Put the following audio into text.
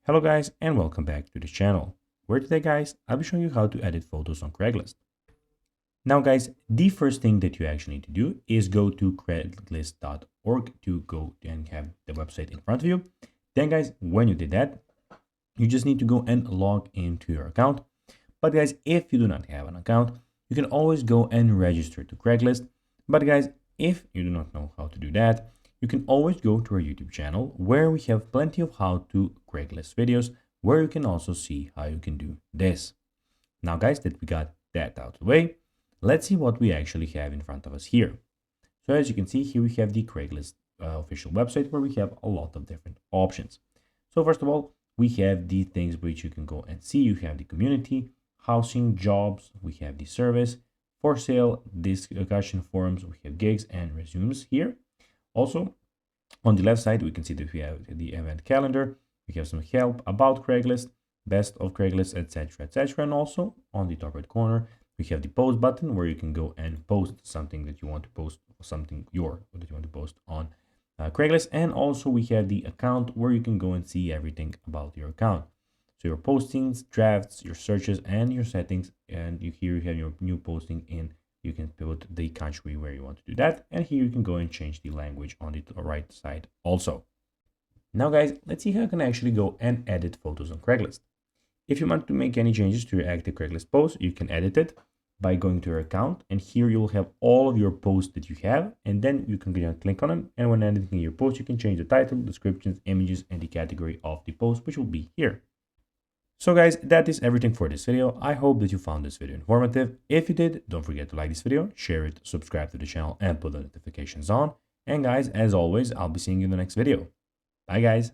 Hello guys and welcome back to the channel, where today guys I'll be showing you how to edit photos on Craigslist. Now guys, the first thing that you actually need to do is go to craigslist.org to go and have the website in front of you. Then guys, when you did that, you just need to go and log into your account. But guys, if you do not have an account, you can always go and register to Craigslist. But guys, if you do not know how to do that, you can always go to our YouTube channel where we have plenty of how to Craigslist videos where you can also see how you can do this. Now guys, that we got that out of the way, let's see what we actually have in front of us here. So as you can see here, we have the Craigslist official website where we have a lot of different options. So first of all, we have the things which you can go and see. You have the community, housing, jobs, we have the service, for sale, discussion forums, we have gigs and resumes here. Also, on the left side, we can see that we have the event calendar, we have some help about Craigslist, best of Craigslist, etc., etc. And also on the top right corner, we have the post button where you can go and post something that you want to post, something that you want to post on Craigslist. And also we have the account where you can go and see everything about your account. So your postings, drafts, your searches, and your settings. And here you have your new posting in. You can put the country where you want to do that. And here you can go and change the language on the right side also. Now guys, let's see how you can actually go and edit photos on Craigslist. If you want to make any changes to your active Craigslist post, you can edit it by going to your account. And here you will have all of your posts that you have. And then you can click on it. And when editing your post, you can change the title, descriptions, images, and the category of the post, which will be here. So guys, that is everything for this video. I hope that you found this video informative. If you did, don't forget to like this video, share it, subscribe to the channel, and put the notifications on. And guys, as always, I'll be seeing you in the next video. Bye guys.